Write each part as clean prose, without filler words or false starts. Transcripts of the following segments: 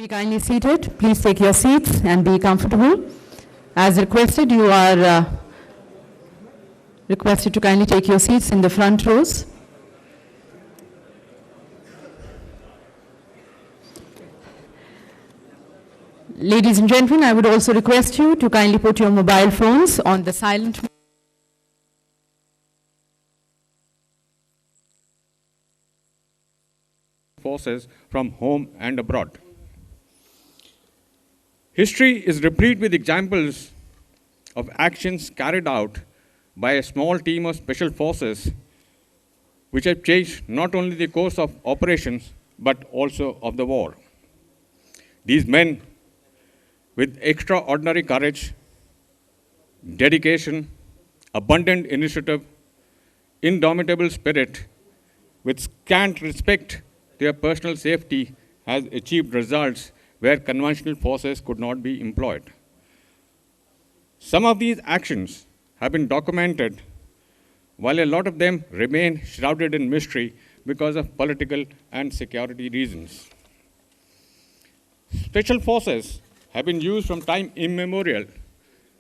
Be kindly seated. Please take your seats and be comfortable. As requested, you are requested to kindly take your seats in the front rows. Ladies and gentlemen, I would also request you to kindly put your mobile phones on the silent mode. Forces from home and abroad. History is replete with examples of actions carried out by a small team of special forces which have changed not only the course of operations but also of the war. These men, with extraordinary courage, dedication, abundant initiative, indomitable spirit, with scant respect to their personal safety, has achieved results where conventional forces could not be employed. Some of these actions have been documented, while a lot of them remain shrouded in mystery because of political and security reasons. Special forces have been used from time immemorial.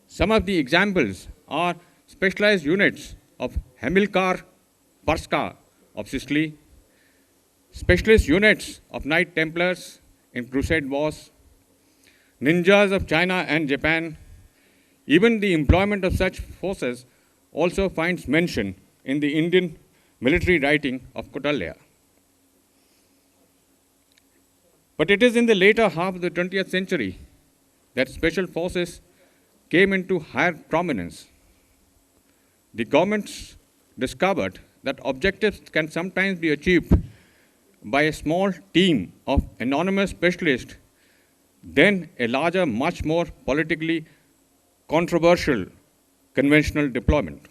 Some of the examples are specialized units of Hamilcar Parska of Sicily, specialist units of Knight Templars in Crusade wars, ninjas of China and Japan. Even the employment of such forces also finds mention in the Indian military writing of Kautilya. But it is in the later half of the 20th century that special forces came into higher prominence. The governments discovered that objectives can sometimes be achieved by a small team of anonymous specialists than a larger, much more politically controversial conventional deployment.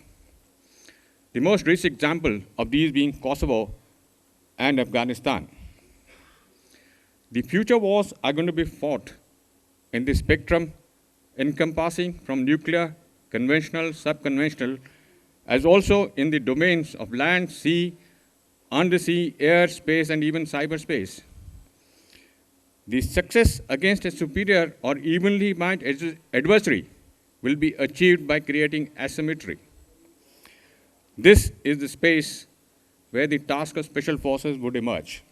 The most recent example of these being Kosovo and Afghanistan. The future wars are going to be fought in the spectrum encompassing from nuclear, conventional, subconventional, as also in the domains of land, sea, undersea, air, space, and even cyberspace. The success against a superior or evenly matched adversary will be achieved by creating asymmetry. This is the space where the task of special forces would emerge.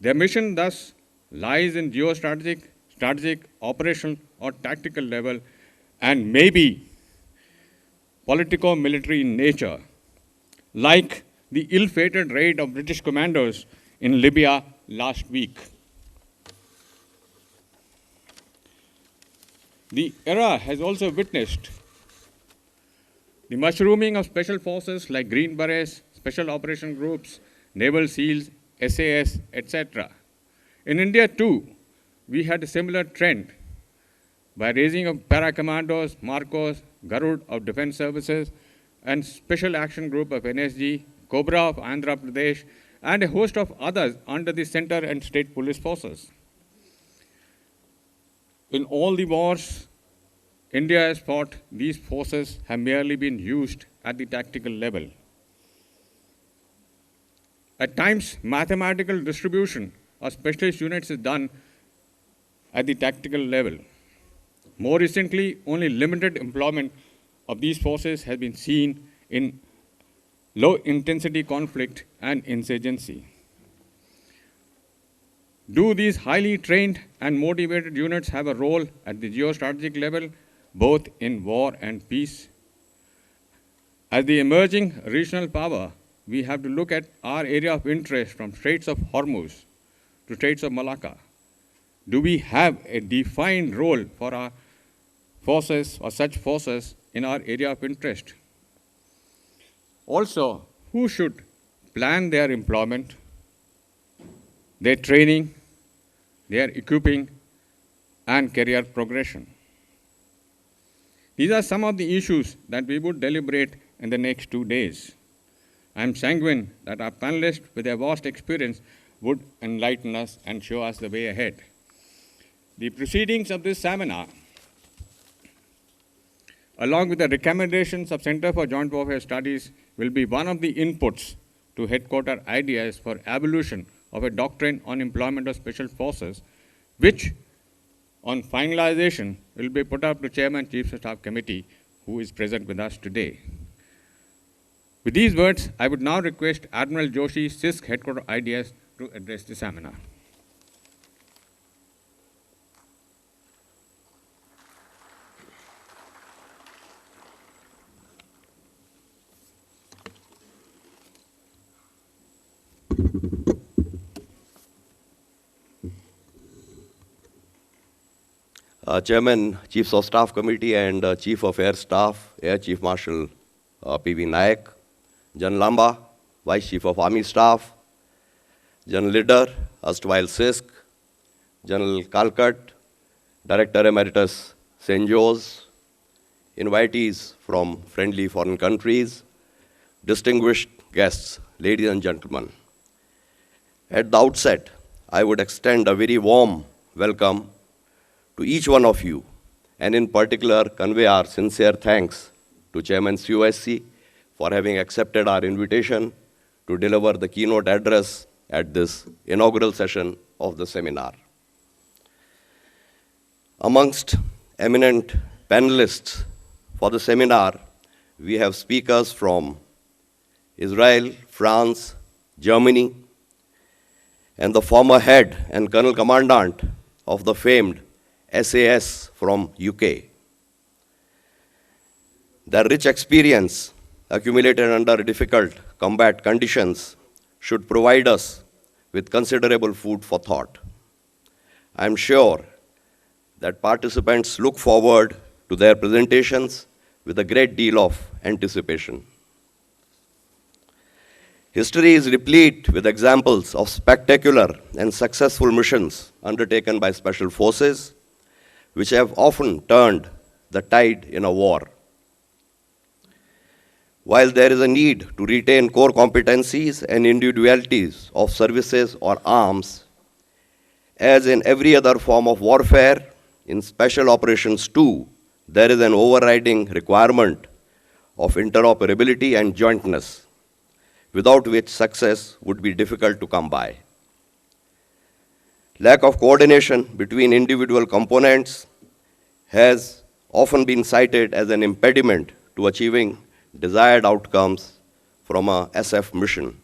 Their mission thus lies in geostrategic, strategic, operational, or tactical level, and maybe politico-military in nature, like the ill-fated raid of British commandos in Libya last week. The era has also witnessed the mushrooming of special forces like Green Berets, Special Operation Groups, Naval SEALs, SAS, etc. In India too, we had a similar trend by raising of para-commandos, Marcos, Garud of Defense Services, and Special Action Group of NSG, Cobra of Andhra Pradesh, and a host of others under the center and state police forces. In all the wars India has fought, these forces have merely been used at the tactical level. At times, mathematical distribution of specialist units is done at the tactical level. More recently, only limited employment of these forces has been seen in low-intensity conflict and insurgency. Do these highly trained and motivated units have a role at the geostrategic level, both in war and peace? As the emerging regional power, we have to look at our area of interest from Straits of Hormuz to Straits of Malacca. Do we have a defined role for our forces or such forces in our area of interest? Also, who should plan their employment, their training, their equipping, and career progression? These are some of the issues that we would deliberate in the next 2 days. I am sanguine that our panelists with their vast experience would enlighten us and show us the way ahead. The proceedings of this seminar, along with the recommendations of Center for Joint Warfare Studies, will be one of the inputs to headquarter ideas for evolution of a doctrine on employment of special forces, which on finalization will be put up to Chairman Chief of Staff Committee, who is present with us today. With these words, I would now request Admiral Joshi, CISC Headquarters IDS, to address the seminar. Chairman, Chiefs of Staff Committee and Chief of Air Staff, Air Chief Marshal P.V. Nayak, General Lamba, Vice Chief of Army Staff, General Leader, erstwhile CISC, General Kalkat, Director Emeritus CENJOWS, invitees from friendly foreign countries, distinguished guests, ladies and gentlemen. At the outset, I would extend a very warm welcome to each one of you, and in particular convey our sincere thanks to Chairman COSC for having accepted our invitation to deliver the keynote address at this inaugural session of the seminar. Amongst eminent panelists for the seminar, we have speakers from Israel, France, Germany, and the former head and colonel commandant of the famed SAS from UK. Their rich experience accumulated under difficult combat conditions should provide us with considerable food for thought. I am sure that participants look forward to their presentations with a great deal of anticipation. History is replete with examples of spectacular and successful missions undertaken by special forces, which have often turned the tide in a war. While there is a need to retain core competencies and individualities of services or arms, as in every other form of warfare, in special operations too, there is an overriding requirement of interoperability and jointness, without which success would be difficult to come by. Lack of coordination between individual components has often been cited as an impediment to achieving desired outcomes from a SF mission.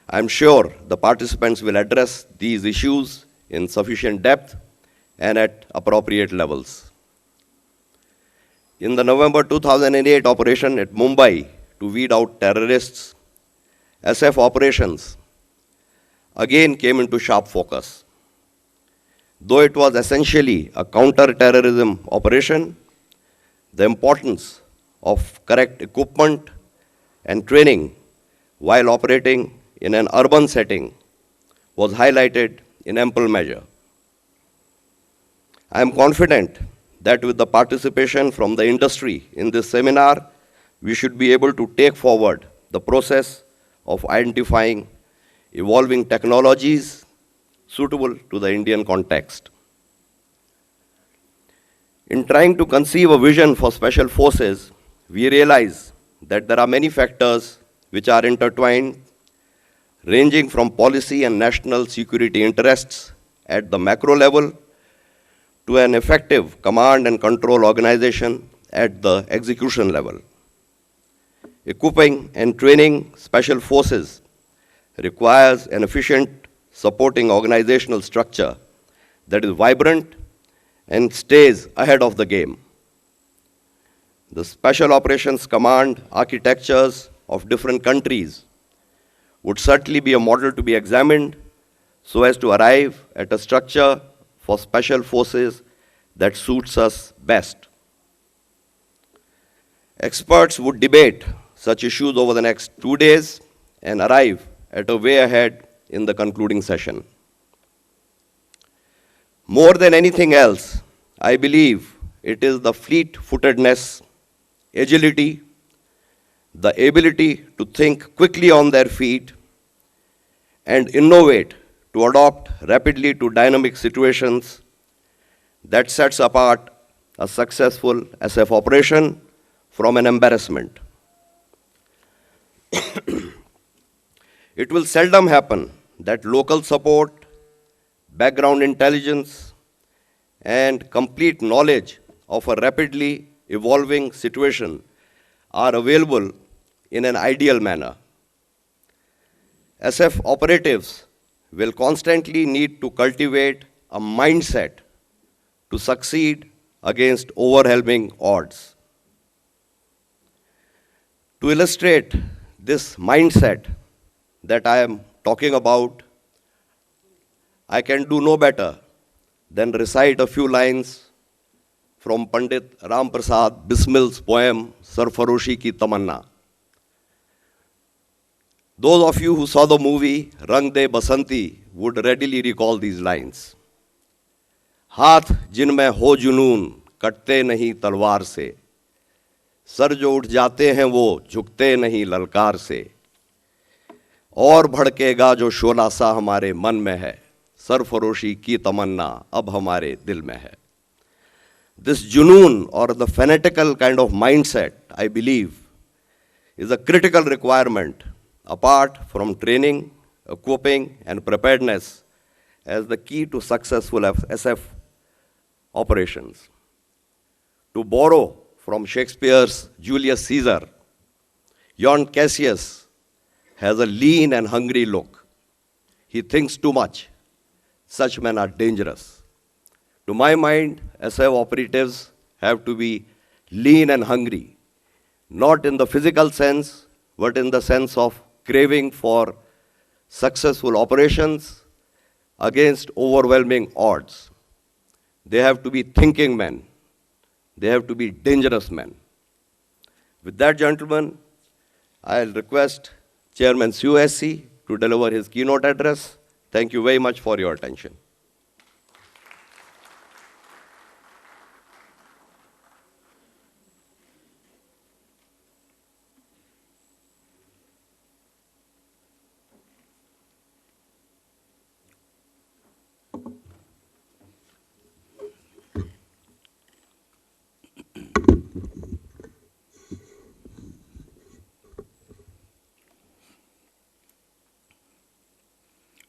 I am sure the participants will address these issues in sufficient depth and at appropriate levels. In the November 2008 operation at Mumbai to weed out terrorists, SF operations again came into sharp focus. Though it was essentially a counter-terrorism operation, the importance of correct equipment and training while operating in an urban setting was highlighted in ample measure. I am confident that with the participation from the industry in this seminar, we should be able to take forward the process of identifying evolving technologies suitable to the Indian context. In trying to conceive a vision for special forces, we realize that there are many factors which are intertwined, ranging from policy and national security interests at the macro level to an effective command and control organization at the execution level. Equipping and training special forces requires an efficient supporting organizational structure that is vibrant and stays ahead of the game. The Special Operations Command architectures of different countries would certainly be a model to be examined so as to arrive at a structure for special forces that suits us best. Experts would debate such issues over the next 2 days and arrive at a way ahead in the concluding session. More than anything else, I believe it is the fleet-footedness, agility, the ability to think quickly on their feet and innovate to adapt rapidly to dynamic situations that sets apart a successful SF operation from an embarrassment. It will seldom happen that local support, background intelligence, and complete knowledge of a rapidly evolving situation are available in an ideal manner. SF operatives will constantly need to cultivate a mindset to succeed against overwhelming odds. To illustrate this mindset that I am talking about, I can do no better than recite a few lines from Pandit Ram Prasad Bismil's poem Sarfaroshi Ki Tamanna. Those of you who saw the movie Rang De Basanti would readily recall these lines. हाथ जिनमें हो जुनून कटते नहीं तलवार से, sir जो उठ जाते हैं वो झुकते नहीं ललकार से, और भड़केगा जो शोला सा हमारे मन में है, सरफरोशी की तमन्ना अब हमारे दिल में है. This junoon or the fanatical kind of mindset, I believe, is a critical requirement apart from training, equipping, and preparedness as the key to successful SF operations. To borrow from Shakespeare's Julius Caesar, yon Cassius has a lean and hungry look. He thinks too much. Such men are dangerous. To my mind, SF operatives have to be lean and hungry, not in the physical sense, but in the sense of craving for successful operations against overwhelming odds. They have to be thinking men. They have to be dangerous men. With that, gentlemen, I'll request Chairman COSC to deliver his keynote address. Thank you very much for your attention.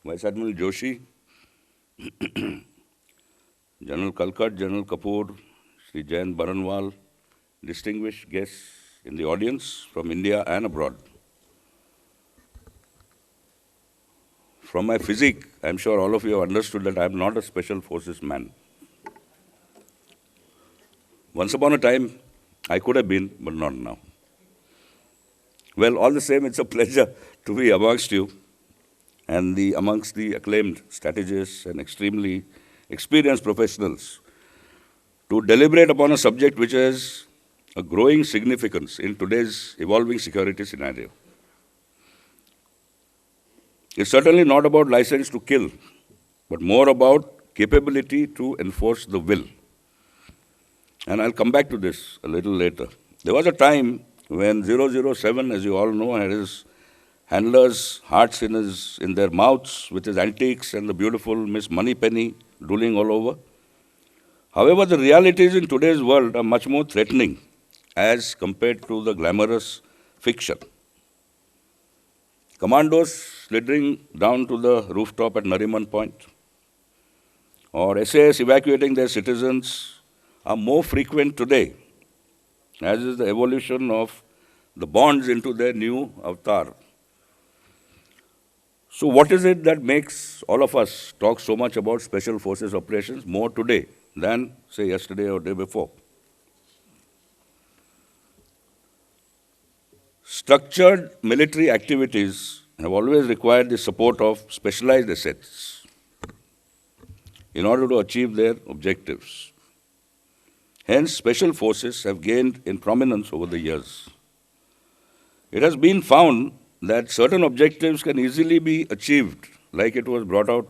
Vice Admiral Joshi, General Kalkat, General Kapoor, Sri Jayan Baranwal, distinguished guests in the audience from India and abroad. From my physique, I'm sure all of you have understood that I'm not a special forces man. Once upon a time, I could have been, but not now. Well, all the same, it's a pleasure to be amongst you and amongst the acclaimed strategists and extremely experienced professionals to deliberate upon a subject which has a growing significance in today's evolving security scenario. It's certainly not about license to kill, but more about capability to enforce the will. And I'll come back to this a little later. There was a time when 007, as you all know, had his handlers' hearts in their mouths with his antiques and the beautiful Miss Moneypenny drooling all over. However, the realities in today's world are much more threatening as compared to the glamorous fiction. Commandos slithering down to the rooftop at Nariman Point, or SAS evacuating their citizens are more frequent today, as is the evolution of the bonds into their new avatar. So what is it that makes all of us talk so much about special forces operations more today than, say, yesterday or day before? Structured military activities have always required the support of specialized assets in order to achieve their objectives. Hence, special forces have gained in prominence over the years. It has been found that certain objectives can easily be achieved, like it was brought out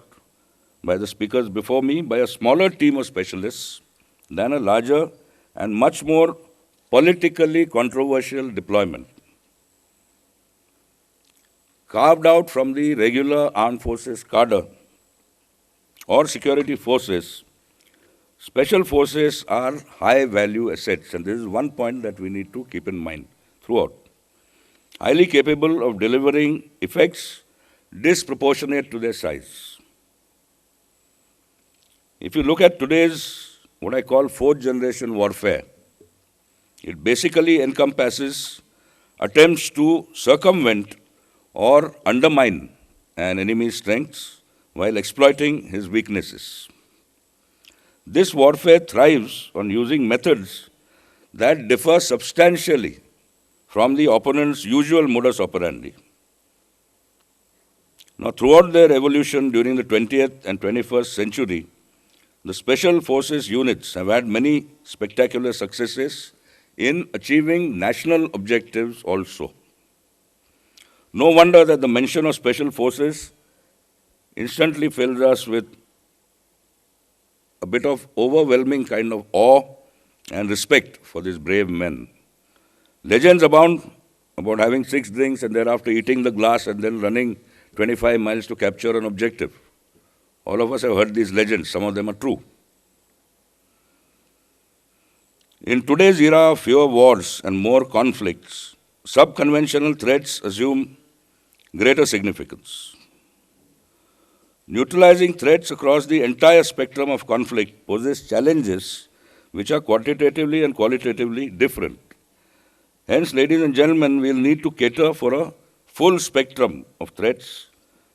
by the speakers before me, by a smaller team of specialists than a larger and much more politically controversial deployment. Carved out from the regular armed forces cadre or security forces, special forces are high-value assets, and this is one point that we need to keep in mind throughout. Highly capable of delivering effects disproportionate to their size. If you look at today's, what I call fourth generation warfare, it basically encompasses attempts to circumvent or undermine an enemy's strengths while exploiting his weaknesses. This warfare thrives on using methods that differ substantially from the opponent's usual modus operandi. Now, throughout their evolution during the 20th and 21st century, the Special Forces units have had many spectacular successes in achieving national objectives also. No wonder that the mention of Special Forces instantly fills us with a bit of overwhelming kind of awe and respect for these brave men. Legends abound about having 6 drinks and thereafter eating the glass and then running 25 miles to capture an objective. All of us have heard these legends. Some of them are true. In today's era of fewer wars and more conflicts, sub-conventional threats assume greater significance. Neutralizing threats across the entire spectrum of conflict poses challenges which are quantitatively and qualitatively different. Hence, ladies and gentlemen, we'll need to cater for a full spectrum of threats,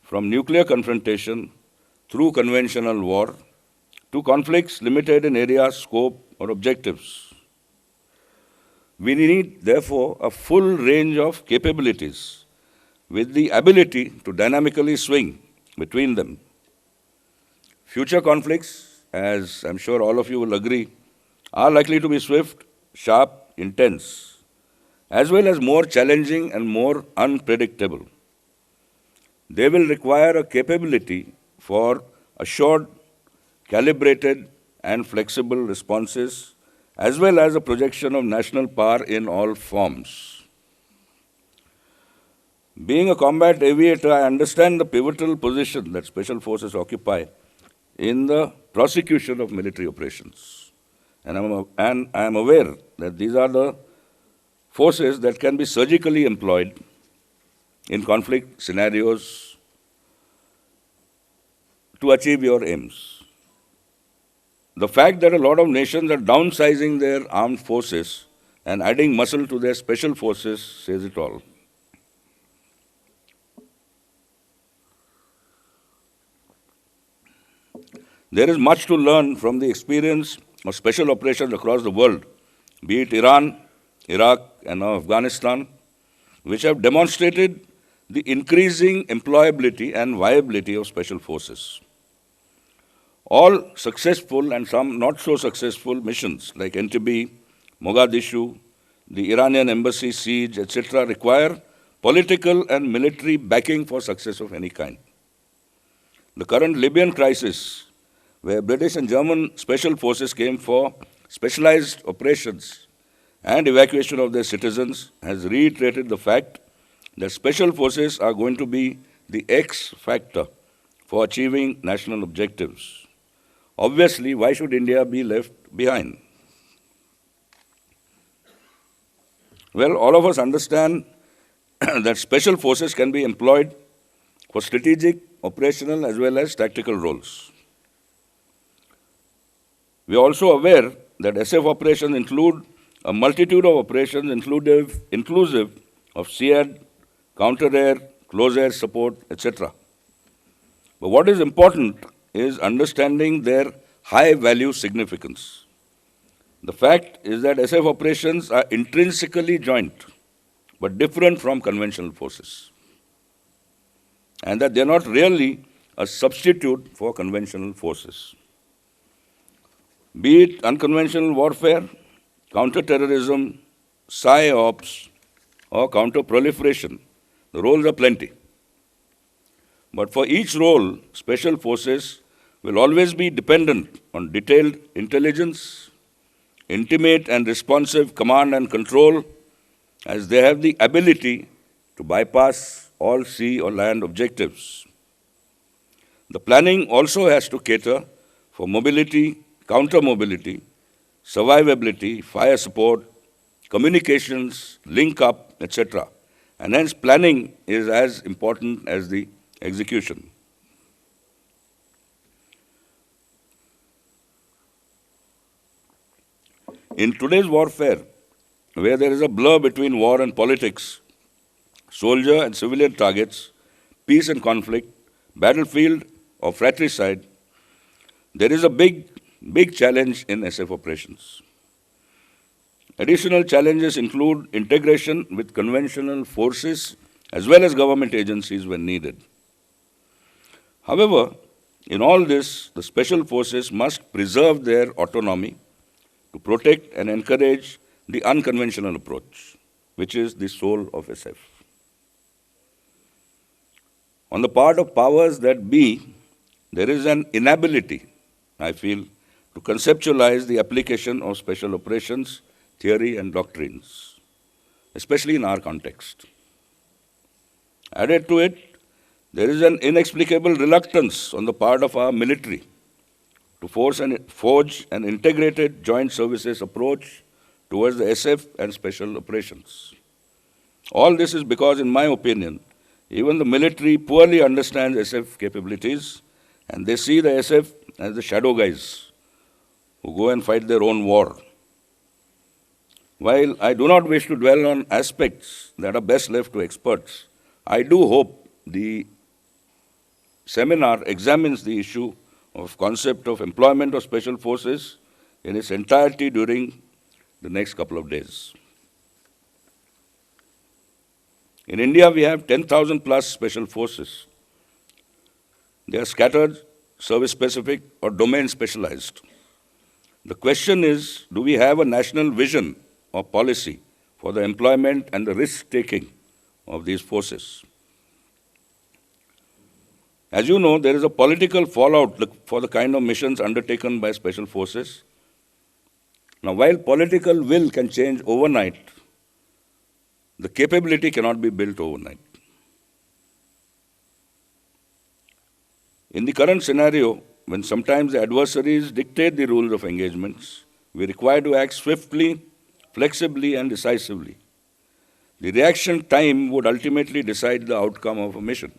from nuclear confrontation through conventional war to conflicts limited in area, scope, or objectives. We need, therefore, a full range of capabilities with the ability to dynamically swing between them. Future conflicts, as I'm sure all of you will agree, are likely to be swift, sharp, intense, as well as more challenging and more unpredictable. They will require a capability for assured, calibrated, and flexible responses, as well as a projection of national power in all forms. Being a combat aviator, I understand the pivotal position that Special Forces occupy in the prosecution of military operations. And I am aware that these are the forces that can be surgically employed in conflict scenarios to achieve your aims. The fact that a lot of nations are downsizing their armed forces and adding muscle to their special forces says it all. There is much to learn from the experience of special operations across the world, be it Iran, Iraq, and now Afghanistan, which have demonstrated the increasing employability and viability of special forces. All successful and some not so successful missions like Entebbe, Mogadishu, the Iranian embassy siege, etc., require political and military backing for success of any kind. The current Libyan crisis, where British and German special forces came for specialized operations and evacuation of their citizens, has reiterated the fact that special forces are going to be the X factor for achieving national objectives. Obviously, why should India be left behind? Well, all of us understand that special forces can be employed for strategic, operational, as well as tactical roles. We are also aware that SF operations include a multitude of operations inclusive of SEAD, counter-air, close-air support, etc. But what is important is understanding their high-value significance. The fact is that SF operations are intrinsically joint, but different from conventional forces, and that they are not really a substitute for conventional forces. Be it unconventional warfare, counter-terrorism, PSYOPs, or counter-proliferation, the roles are plenty. But for each role, special forces will always be dependent on detailed intelligence, intimate and responsive command and control, as they have the ability to bypass all sea or land objectives. The planning also has to cater for mobility, counter-mobility, survivability, fire support, communications, link-up, etc. And hence planning is as important as the execution. In today's warfare, where there is a blur between war and politics, soldier and civilian targets, peace and conflict, battlefield or fratricide, there is a big challenge in SF operations. Additional challenges include integration with conventional forces as well as government agencies when needed. However, in all this, the special forces must preserve their autonomy to protect and encourage the unconventional approach, which is the soul of SF. On the part of powers that be, there is an inability, I feel, to conceptualize the application of special operations, theory and doctrines, especially in our context. Added to it, there is an inexplicable reluctance on the part of our military to forge an integrated joint services approach towards the SF and special operations. All this is because, in my opinion, even the military poorly understands SF capabilities, and they see the SF as the shadow guys who go and fight their own war. While I do not wish to dwell on aspects that are best left to experts, I do hope the seminar examines the issue of concept of employment of special forces in its entirety during the next couple of days. In India, we have 10,000 plus special forces. They are scattered, service-specific, or domain-specialized. The question is, do we have a national vision or policy for the employment and the risk-taking of these forces? As you know, there is a political fallout for the kind of missions undertaken by special forces. Now, while political will can change overnight, the capability cannot be built overnight. In the current scenario, when sometimes the adversaries dictate the rules of engagements, we require to act swiftly, flexibly, and decisively. The reaction time would ultimately decide the outcome of a mission.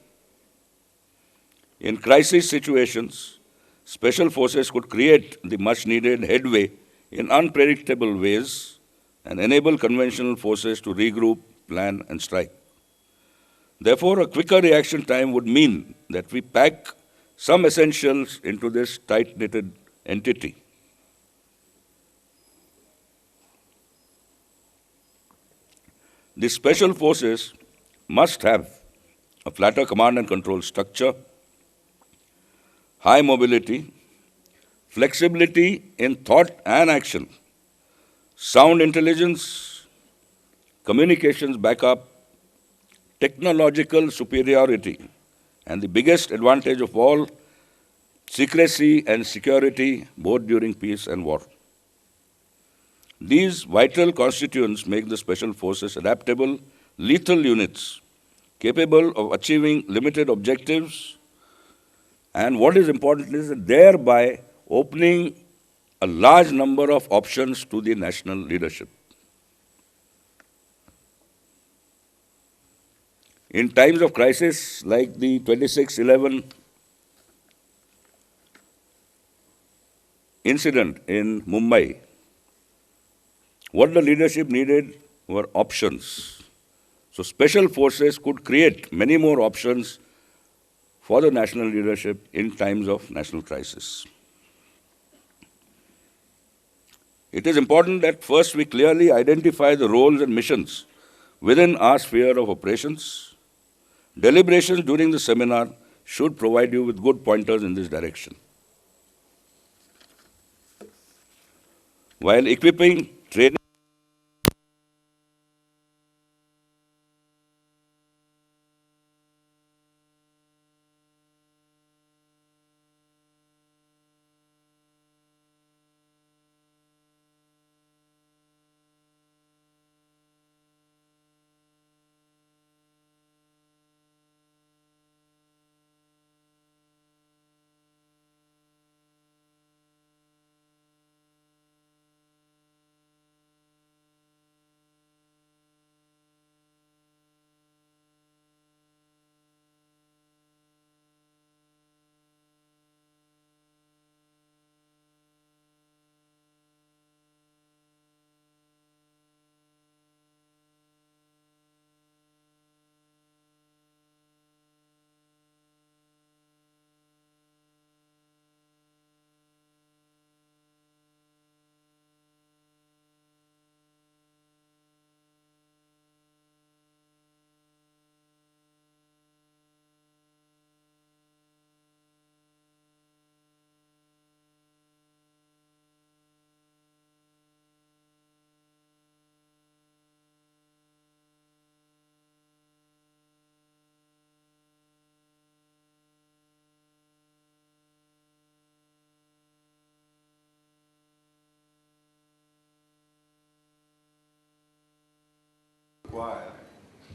In crisis situations, special forces could create the much-needed headway in unpredictable ways and enable conventional forces to regroup, plan, and strike. Therefore, a quicker reaction time would mean that we pack some essentials into this tight-knitted entity. The special forces must have a flatter command and control structure, high mobility, flexibility in thought and action, sound intelligence, communications backup, technological superiority, and the biggest advantage of all, secrecy and security both during peace and war. These vital constituents make the special forces adaptable, lethal units, capable of achieving limited objectives, and what is important is that thereby opening a large number of options to the national leadership. In times of crisis like the 26/11 incident in Mumbai, what the leadership needed were options. So special forces could create many more options for the national leadership in times of national crisis. It is important that first we clearly identify the roles and missions within our sphere of operations. Deliberations during the seminar should provide you with good pointers in this direction. While equipping, training,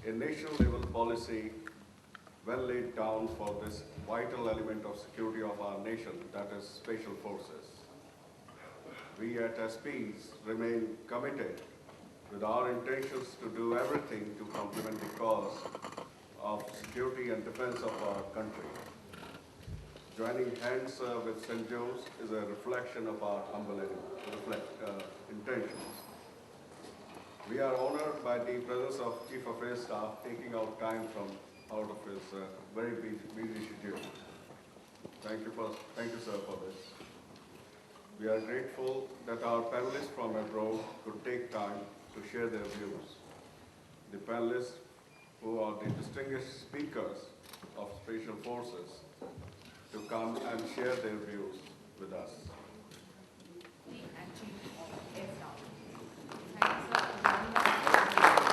a nation-level policy well laid down for this vital element of security of our nation, that is special forces. We at SPs remain committed with our intentions to do everything to complement the cause of security and defense of our country. Joining hands with CENJOWS is a reflection of our humble intentions. We are honored by the presence of Chief of Air Staff taking out time from out of his very busy schedule. Thank you, sir, for this. We are grateful that our panelists from abroad could take time to share their views. The panelists, who are the distinguished speakers of Special Forces, to come and share their views with us. And Chief of Air Staff. Thank you, sir, for joining us.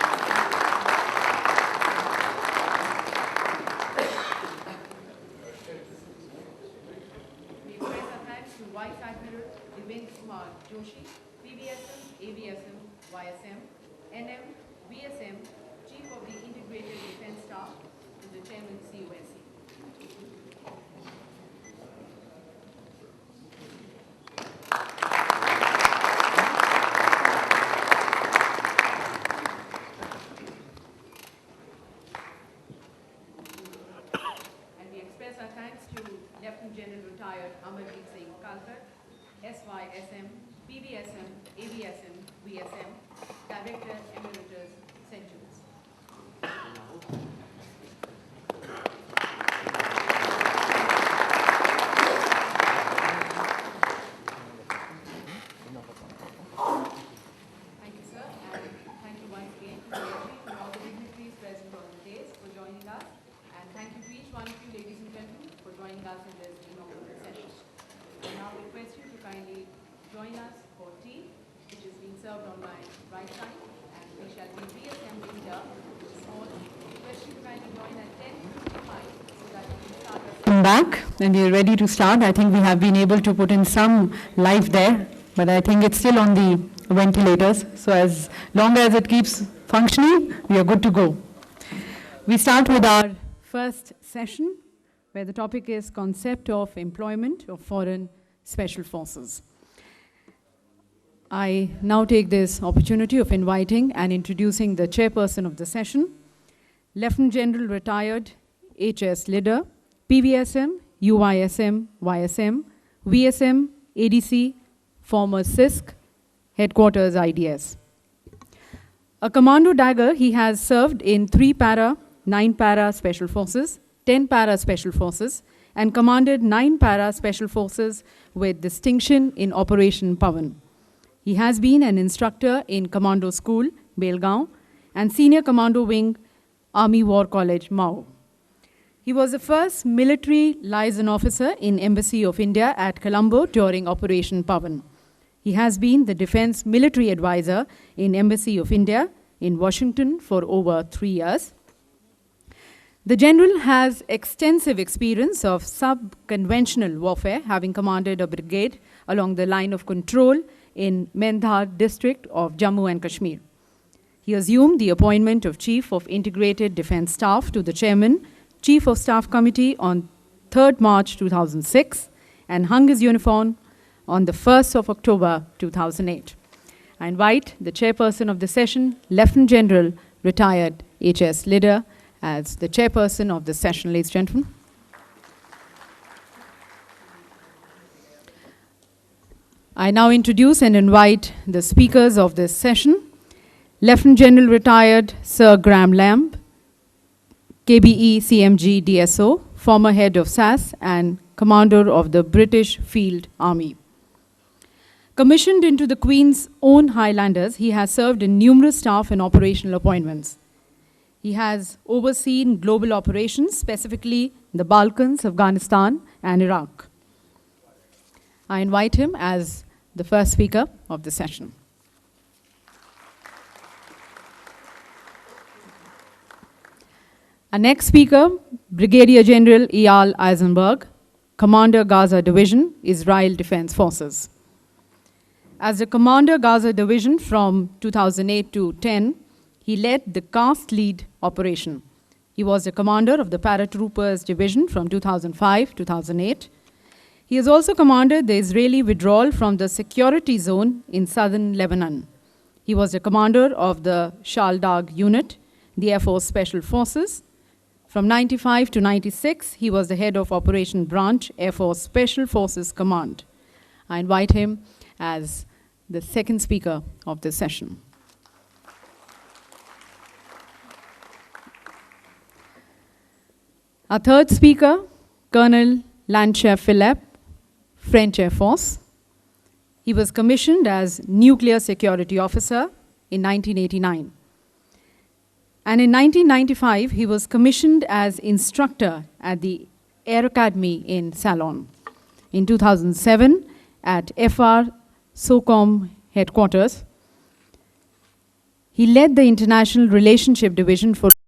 We express our thanks to Vice Admiral Devendra Kumar Joshi, PBSM, AVSM, YSM, NM, VSM, Chief of the Integrated Defense Staff, and the Chairman COSC. And we express our thanks to Lieutenant General Retired Amarjeet Singh Kalkar, SYSM, PBSM, AVSM, VSM, Director Emeritus, CENJOWS. Thank you, sir, and thank you once again to all the dignitaries present on the dais for joining us, and thank you to each one of you, ladies and gentlemen, for joining us in this inaugural session. I now request you to kindly join us for tea, which is being served on my right side, and we shall be reassembling the small. Request you to kindly join at 10:55 so that we can start our Come back, and we are ready to start. I think we have been able to put in some life there, but I think it's still on the ventilators. So as long as it keeps functioning, we are good to go. We start with our first session, where the topic is concept of employment of foreign special forces. I now take this opportunity of inviting and introducing the chairperson of the session, Lieutenant General Retired H.S. Lidder, PVSM, UISM, YSM, VSM, ADC, former CISC, headquarters IDS. A commando dagger, he has served in 3 para, 9 para special forces, 10 para special forces, and commanded 9 para special forces with distinction in Operation Bhavan. He has been an instructor in Commando School, Belgaum, and Senior Commando Wing, Army War College, Mao. He was the first military liaison officer in Embassy of India at Colombo during Operation Bhavan. He has been the Defense Military Advisor in Embassy of India in Washington for over 3 years. The general has extensive experience of sub-conventional warfare, having commanded a brigade along the line of control in Mendhar district of Jammu and Kashmir. He assumed the appointment of Chief of Integrated Defense Staff to the Chairman, Chief of Staff Committee on 3rd March 2006 and hung his uniform on the 1st of October 2008. I invite the chairperson of the session, Lieutenant General Retired H.S. Lidder, as the chairperson of the session, ladies and gentlemen. I now introduce and invite the speakers of this session, Lieutenant General Retired Sir Graham Lamb, KBE CMG DSO, former head of SAS and commander of the British Field Army. Commissioned into the Queen's Own Highlanders, he has served in numerous staff and operational appointments. He has overseen global operations, specifically the Balkans, Afghanistan, and Iraq. I invite him as the first speaker of the session. Our next speaker, Brigadier General Eyal Eisenberg, Commander Gaza Division, Israel Defense Forces. As the Commander Gaza Division from 2008 to 10, He led the Cast Lead operation. He was the commander of the Paratroopers Division from 2005-2008. He has also commanded the Israeli withdrawal from the security zone in southern Lebanon. He was the commander of the Shaldag Unit, the Air Force Special Forces. From 95 to 96, he was the head of Operation Branch, Air Force Special Forces Command. I invite him as the second speaker of this session. Our third speaker, Colonel Lancia Philippe, French Air Force. He was commissioned as Nuclear Security Officer in 1989. And in 1995, he was commissioned as instructor at the Air Academy in Salon. In 2007, at FR SOCOM headquarters, he led the International Relationship Division for